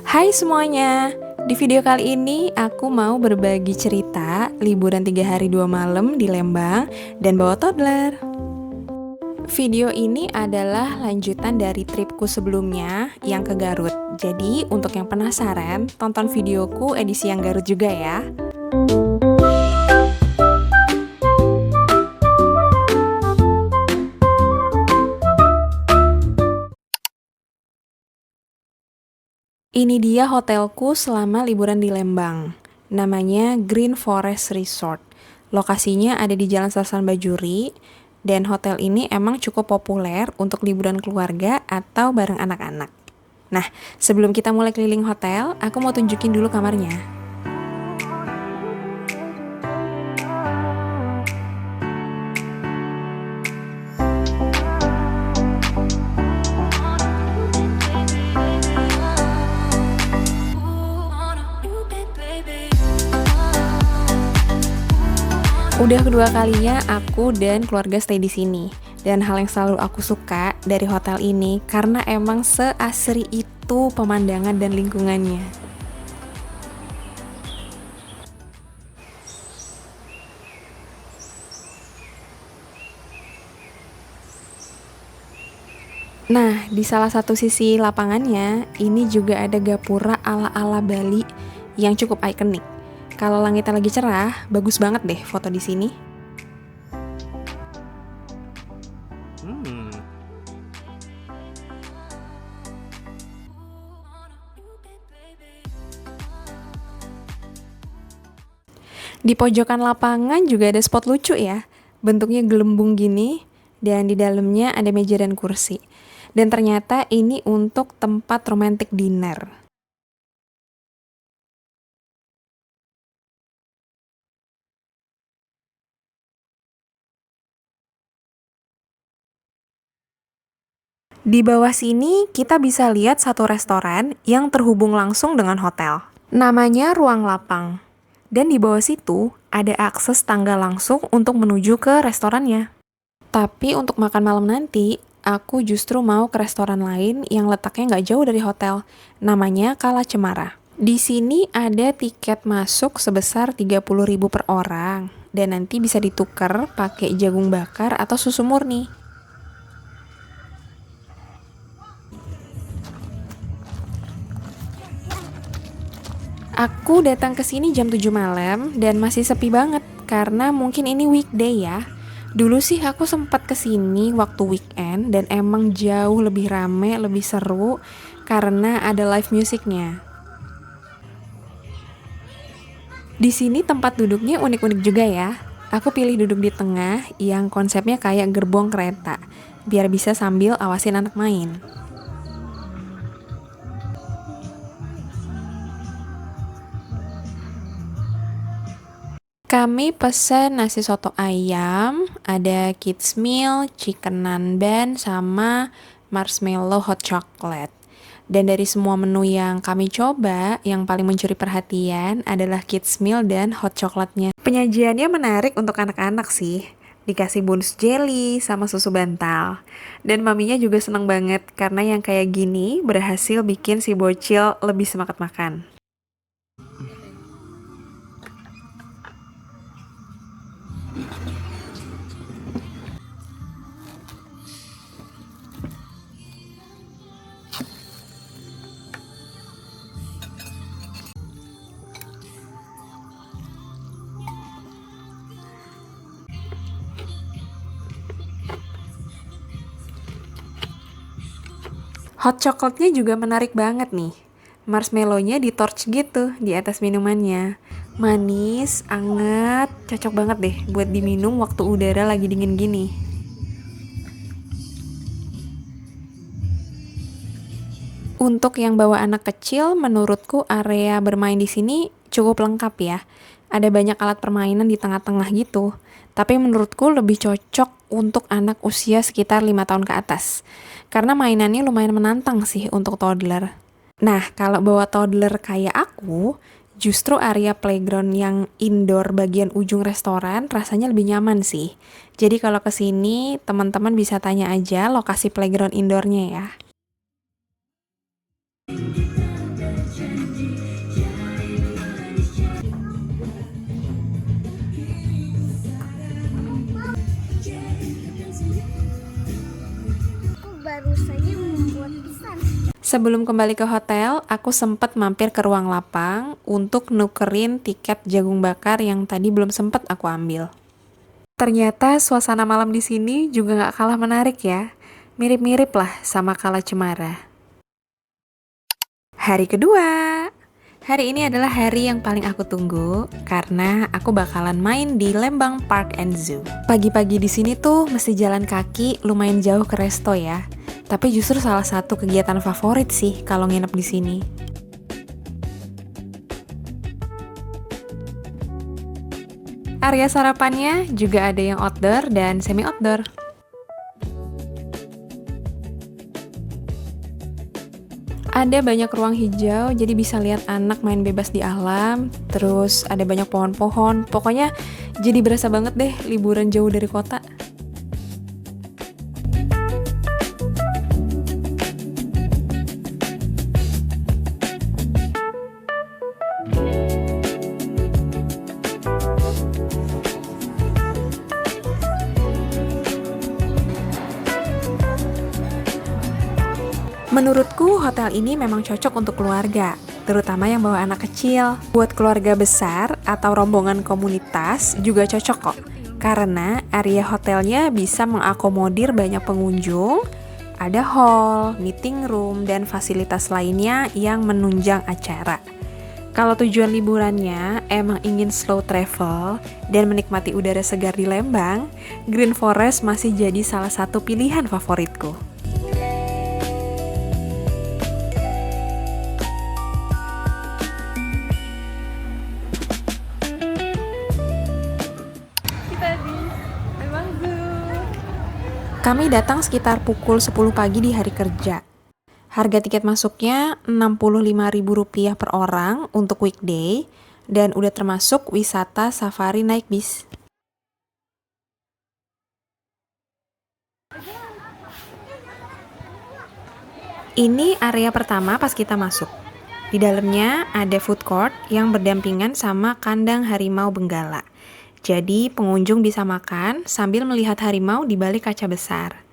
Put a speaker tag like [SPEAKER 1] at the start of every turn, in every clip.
[SPEAKER 1] Hai semuanya, di video kali ini aku mau berbagi cerita liburan 3 hari 2 malam di Lembang dan bawa toddler. Video ini adalah lanjutan dari tripku sebelumnya yang ke Garut. Jadi untuk yang penasaran, tonton videoku edisi yang Garut juga ya. Ini dia hotelku selama liburan di Lembang. Namanya Green Forest Resort. Lokasinya ada di Jalan Sersan Bajuri, dan hotel ini emang cukup populer untuk liburan keluarga atau bareng anak-anak. Nah, sebelum kita mulai keliling hotel, aku mau tunjukin dulu kamarnya. Udah kedua kalinya aku dan keluarga stay di sini. Dan hal yang selalu aku suka dari hotel ini karena emang seasri itu pemandangan dan lingkungannya. Nah, di salah satu sisi lapangannya, ini juga ada gapura ala-ala Bali yang cukup ikonik. Kalau langitnya lagi cerah, bagus banget deh foto di sini. Di pojokan lapangan juga ada spot lucu ya. Bentuknya gelembung gini, dan di dalamnya ada meja dan kursi. Dan ternyata ini untuk tempat romantic dinner. Di bawah sini kita bisa lihat satu restoran yang terhubung langsung dengan hotel. Namanya Ruang Lapang. Dan di bawah situ ada akses tangga langsung untuk menuju ke restorannya. Tapi untuk makan malam nanti, aku justru mau ke restoran lain yang letaknya nggak jauh dari hotel. Namanya Kala Cemara. Di sini ada tiket masuk sebesar 30.000 per orang. Dan nanti bisa ditukar pakai jagung bakar atau susu murni. Aku datang ke sini jam 7 malam dan masih sepi banget karena mungkin ini weekday ya. Dulu sih aku sempat ke sini waktu weekend dan emang jauh lebih rame, lebih seru karena ada live musiknya. Di sini tempat duduknya unik-unik juga ya. Aku pilih duduk di tengah yang konsepnya kayak gerbong kereta, biar bisa sambil awasin anak main. Kami pesen nasi soto ayam, ada kids meal, chicken nanban, sama marshmallow hot chocolate. Dan dari semua menu yang kami coba, yang paling mencuri perhatian adalah kids meal dan hot chocolate-nya. Penyajiannya menarik untuk anak-anak sih. Dikasih bonus jelly sama susu bantal. Dan maminya juga seneng banget karena yang kayak gini berhasil bikin si bocil lebih semangat makan. Hot coklatnya juga menarik banget nih. Marshmallow-nya di torch gitu di atas minumannya. Manis, anget, cocok banget deh buat diminum waktu udara lagi dingin gini. Untuk yang bawa anak kecil, menurutku area bermain di sini cukup lengkap ya. Ada banyak alat permainan di tengah-tengah gitu. Tapi menurutku lebih cocok untuk anak usia sekitar 5 tahun ke atas. Karena mainannya lumayan menantang sih untuk toddler. Nah, kalau bawa toddler kayak aku, justru area playground yang indoor bagian ujung restoran rasanya lebih nyaman sih. Jadi kalau kesini, teman-teman bisa tanya aja lokasi playground indoornya ya.
[SPEAKER 2] rasanya membuat besar.
[SPEAKER 1] Sebelum kembali ke hotel, aku sempat mampir ke ruang lapang untuk nukerin tiket jagung bakar yang tadi belum sempat aku ambil. Ternyata suasana malam di sini juga nggak kalah menarik ya. Mirip-mirip lah sama Kala Cemara. Hari kedua. Hari ini adalah hari yang paling aku tunggu karena aku bakalan main di Lembang Park and Zoo. Pagi-pagi di sini tuh mesti jalan kaki lumayan jauh ke resto ya. Tapi justru salah satu kegiatan favorit sih kalau nginep di sini. Area sarapannya juga ada yang outdoor dan semi outdoor. Ada banyak ruang hijau, jadi bisa lihat anak main bebas di alam. Terus ada banyak pohon-pohon. Pokoknya jadi berasa banget deh liburan jauh dari kota. Menurutku hotel ini memang cocok untuk keluarga, terutama yang bawa anak kecil. Buat keluarga besar atau rombongan komunitas juga cocok kok, karena area hotelnya bisa mengakomodir banyak pengunjung, ada hall, meeting room, dan fasilitas lainnya yang menunjang acara. Kalau tujuan liburannya emang ingin slow travel dan menikmati udara segar di Lembang, Green Forest masih jadi salah satu pilihan favoritku. Kami datang sekitar pukul 10 pagi di hari kerja. Harga tiket masuknya Rp65.000 per orang untuk weekday, dan udah termasuk wisata safari naik bis. Ini area pertama pas kita masuk. Di dalamnya ada food court yang berdampingan sama kandang harimau Benggala. Jadi pengunjung bisa makan sambil melihat harimau di balik kaca besar.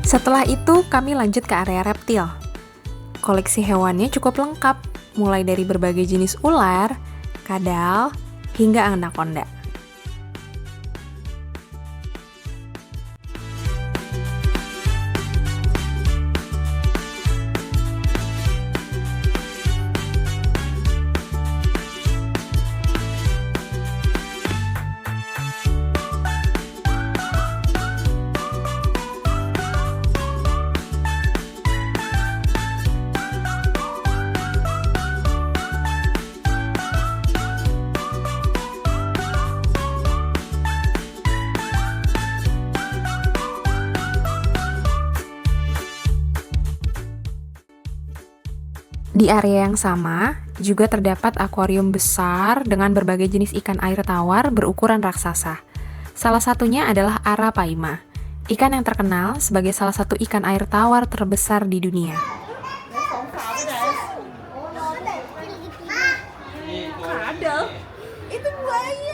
[SPEAKER 1] Setelah itu kami lanjut ke area reptil. Koleksi hewannya cukup lengkap, mulai dari berbagai jenis ular, kadal, hingga anaconda. Di area yang sama, juga terdapat akuarium besar dengan berbagai jenis ikan air tawar berukuran raksasa. Salah satunya adalah Arapaima, ikan yang terkenal sebagai salah satu ikan air tawar terbesar di dunia.
[SPEAKER 2] Itu buaya.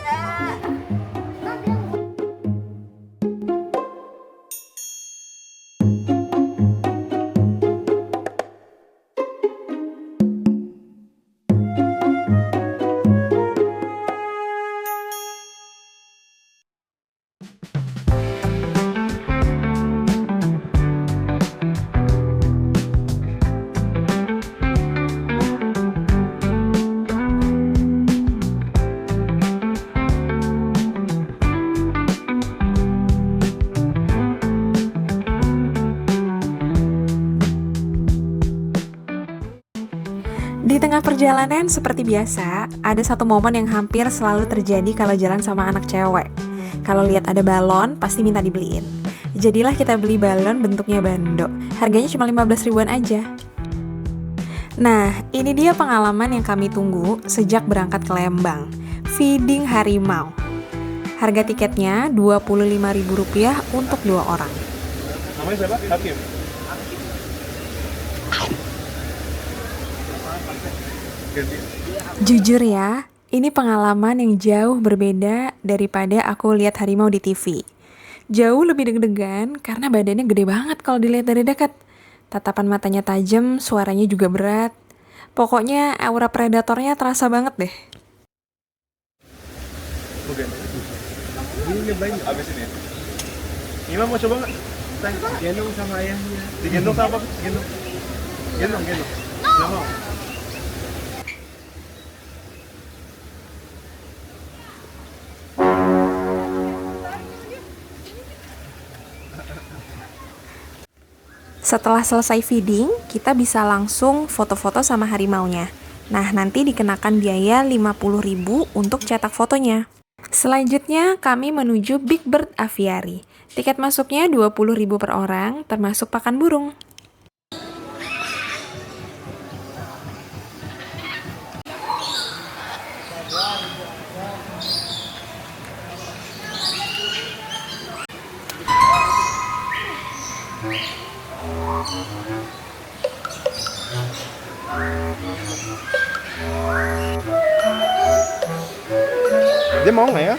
[SPEAKER 1] perjalanan seperti biasa, ada satu momen yang hampir selalu terjadi kalau jalan sama anak cewek. Kalau lihat ada balon, pasti minta dibeliin. Jadilah kita beli balon bentuknya bando. Harganya cuma 15 ribuan aja. Nah, ini dia pengalaman yang kami tunggu sejak berangkat ke Lembang. Feeding harimau. Harga tiketnya Rp25.000 untuk 2 orang.
[SPEAKER 3] Namanya siapa? Hakim.
[SPEAKER 1] Jujur ya, ini pengalaman yang jauh berbeda daripada aku lihat harimau di TV. Jauh lebih deg-degan karena badannya gede banget kalau dilihat dari dekat. Tatapan matanya tajam, suaranya juga berat. Pokoknya aura predatornya terasa banget deh.
[SPEAKER 3] Oke. Ini nyobain abis ini. Ima mau coba nggak? Gendong sama ayahnya. Digendong sama apa? Gendong. Gendong. Nggak mau.
[SPEAKER 1] Setelah selesai feeding, kita bisa langsung foto-foto sama harimaunya. Nah, nanti dikenakan biaya Rp50.000 untuk cetak fotonya. Selanjutnya, kami menuju Big Bird Aviary. Tiket masuknya Rp20.000 per orang, termasuk pakan burung.
[SPEAKER 3] Dia mau nggak ya?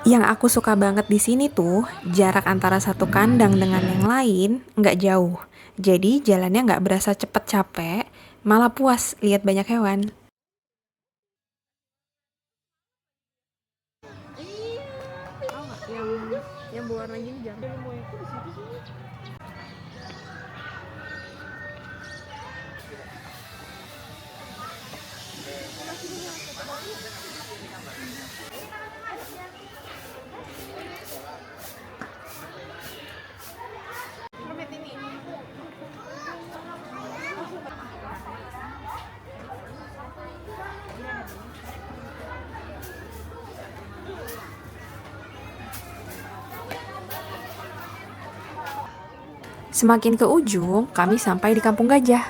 [SPEAKER 1] Yang aku suka banget di sini tuh, jarak antara satu kandang dengan yang lain nggak jauh. Jadi jalannya nggak berasa cepet capek, malah puas lihat banyak hewan. Yang berwarna gini jangan. Semakin ke ujung, kami sampai di Kampung Gajah.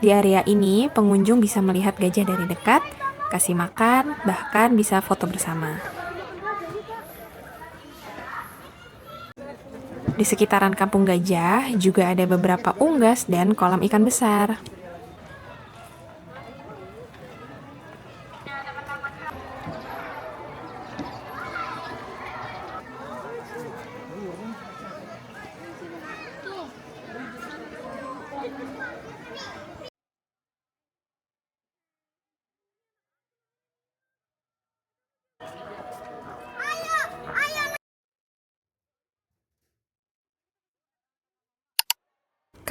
[SPEAKER 1] Di area ini, pengunjung bisa melihat gajah dari dekat, kasih makan, bahkan bisa foto bersama. Di sekitaran Kampung Gajah juga ada beberapa unggas dan kolam ikan besar.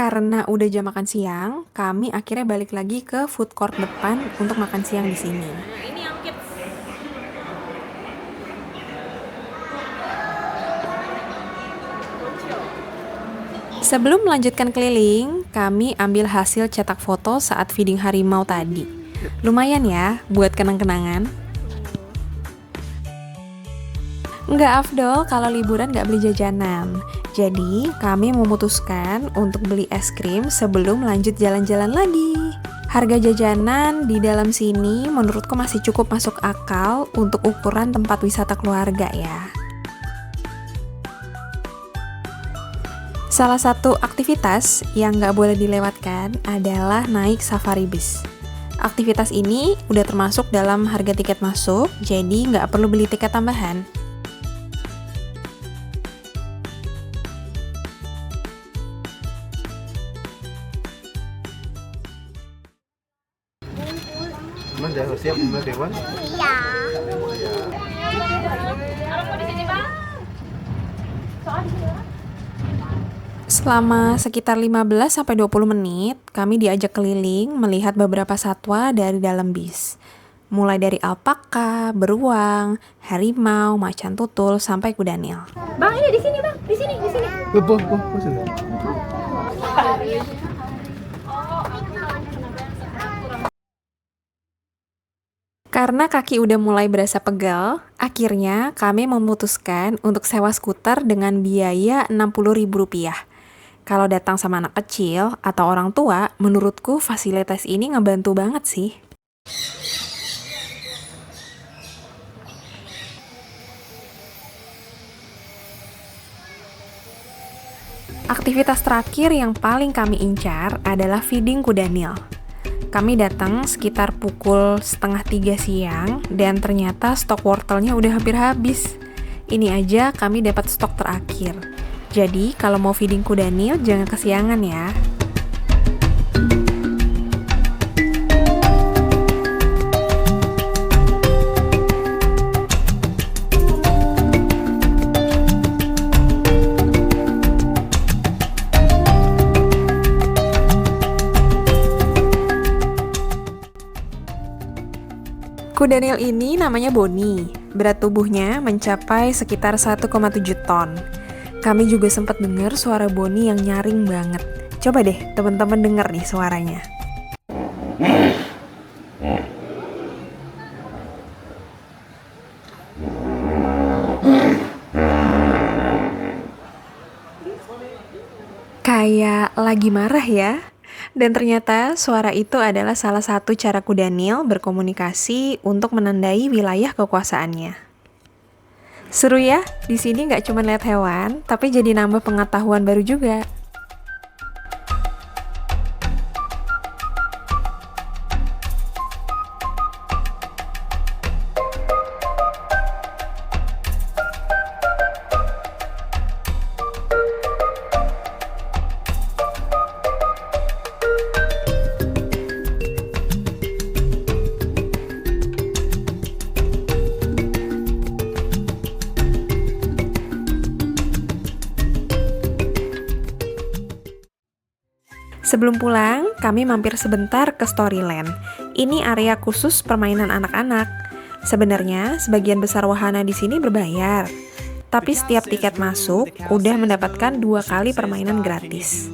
[SPEAKER 1] Karena udah jam makan siang, kami akhirnya balik lagi ke food court depan untuk makan siang di sini. Sebelum melanjutkan keliling, kami ambil hasil cetak foto saat feeding harimau tadi. Lumayan ya buat kenang-kenangan. Nggak afdol kalau liburan nggak beli jajanan. Jadi, kami memutuskan untuk beli es krim sebelum lanjut jalan-jalan lagi. Harga jajanan di dalam sini menurutku masih cukup masuk akal untuk ukuran tempat wisata keluarga ya. Salah satu aktivitas yang nggak boleh dilewatkan adalah naik safari bus. Aktivitas ini udah termasuk dalam harga tiket masuk, jadi nggak perlu beli tiket tambahan.
[SPEAKER 3] Teman udah siap melihat hewan?
[SPEAKER 2] Iya.
[SPEAKER 1] Selama sekitar 15-20 menit, kami diajak keliling melihat beberapa satwa dari dalam bis. Mulai dari alpaka, beruang, harimau, macan tutul, sampai kuda nil.
[SPEAKER 2] Bang, ini di sini, Bang. Di sini, di sini.
[SPEAKER 3] Sini.
[SPEAKER 1] Karena kaki udah mulai berasa pegal, akhirnya kami memutuskan untuk sewa skuter dengan biaya Rp60.000. Kalau datang sama anak kecil atau orang tua, menurutku fasilitas ini ngebantu banget sih. Aktivitas terakhir yang paling kami incar adalah feeding kuda nil. Kami datang sekitar pukul 2:30 siang dan ternyata stok wortelnya udah hampir habis. Ini aja kami dapat stok terakhir. Jadi kalau mau feeding kuda nil jangan kesiangan ya. Kuda nil ini namanya Boni. Berat tubuhnya mencapai sekitar 1,7 ton. Kami juga sempat dengar suara Boni yang nyaring banget. Coba deh teman-teman denger nih suaranya. Kayak lagi marah ya. Dan ternyata suara itu adalah salah satu cara kuda nil berkomunikasi untuk menandai wilayah kekuasaannya. Seru ya, di sini nggak cuma lihat hewan, tapi jadi nambah pengetahuan baru juga. Sebelum pulang, kami mampir sebentar ke Storyland. Ini area khusus permainan anak-anak. Sebenarnya, sebagian besar wahana di sini berbayar. Tapi setiap tiket masuk, udah mendapatkan 2 kali permainan gratis.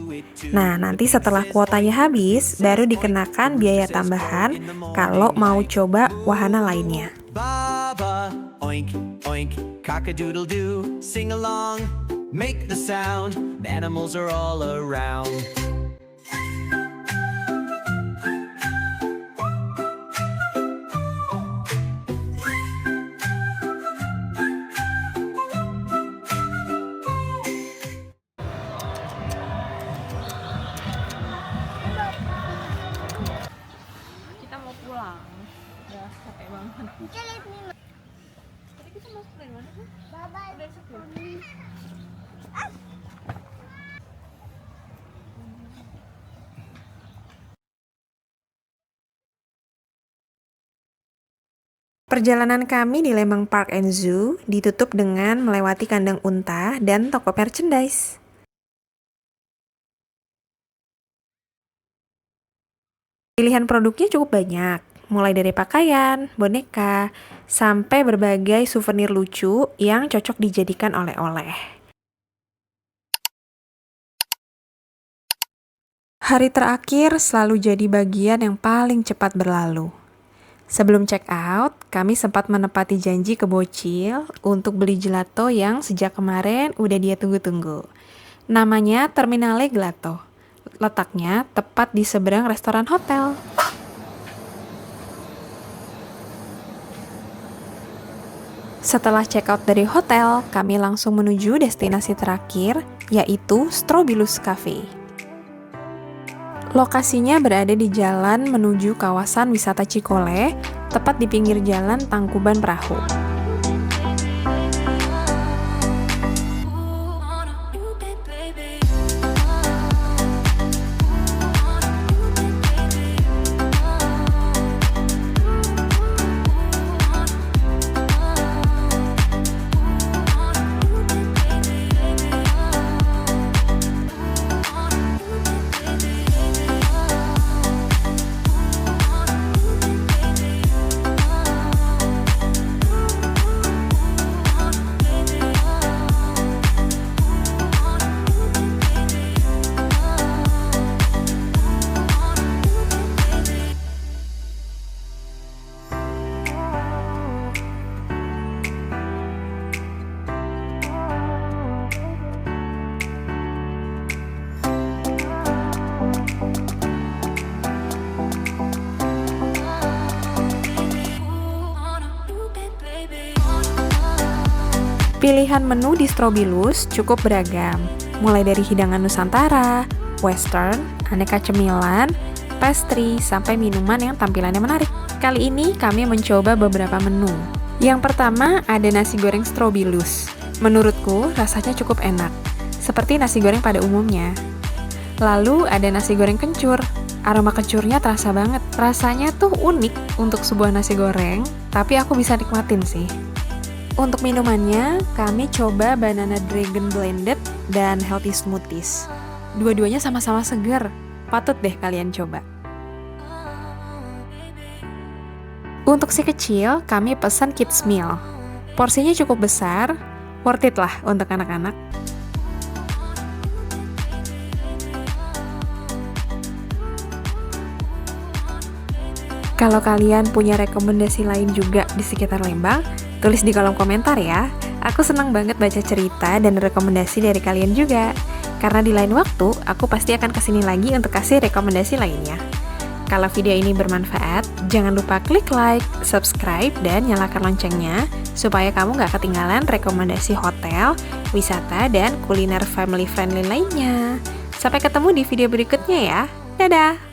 [SPEAKER 1] Nah, nanti setelah kuotanya habis, baru dikenakan biaya tambahan kalau mau coba wahana lainnya.
[SPEAKER 4] Baba, oink, oink, cock-a-doodle-doo, sing along, make the sound, the animals are all around.
[SPEAKER 1] Kita mau pulang. Udah capek banget. Tadi kita masuk dari mana sih?
[SPEAKER 2] Bye-bye.
[SPEAKER 1] Udah sebelum. Perjalanan kami di Lembang Park and Zoo ditutup dengan melewati kandang unta dan toko merchandise. Pilihan produknya cukup banyak, mulai dari pakaian, boneka, sampai berbagai souvenir lucu yang cocok dijadikan oleh-oleh. Hari terakhir selalu jadi bagian yang paling cepat berlalu. Sebelum check out, kami sempat menepati janji ke bocil untuk beli gelato yang sejak kemarin udah dia tunggu-tunggu. Namanya Terminale Gelato. Letaknya tepat di seberang restoran hotel. Setelah check out dari hotel, kami langsung menuju destinasi terakhir, yaitu Strobilus Cafe. Lokasinya berada di jalan menuju kawasan wisata Cikole, tepat di pinggir jalan Tangkuban Perahu. Pilihan menu di Strobilus cukup beragam, mulai dari hidangan Nusantara, western, aneka cemilan, pastry, sampai minuman yang tampilannya menarik. Kali ini kami mencoba beberapa menu. Yang pertama ada nasi goreng Strobilus. Menurutku rasanya cukup enak, seperti nasi goreng pada umumnya. Lalu ada nasi goreng kencur. Aroma kencurnya terasa banget. Rasanya tuh unik untuk sebuah nasi goreng, tapi aku bisa nikmatin sih. Untuk minumannya, kami coba banana dragon blended dan healthy smoothies. Dua-duanya sama-sama segar, patut deh kalian coba. Untuk si kecil, kami pesan kids meal. Porsinya cukup besar, worth it lah untuk anak-anak. Kalau kalian punya rekomendasi lain juga di sekitar Lembang, tulis di kolom komentar ya. Aku senang banget baca cerita dan rekomendasi dari kalian juga. Karena di lain waktu, aku pasti akan kesini lagi untuk kasih rekomendasi lainnya. Kalau video ini bermanfaat, jangan lupa klik like, subscribe, dan nyalakan loncengnya supaya kamu gak ketinggalan rekomendasi hotel, wisata, dan kuliner family friendly lainnya. Sampai ketemu di video berikutnya ya. Dadah!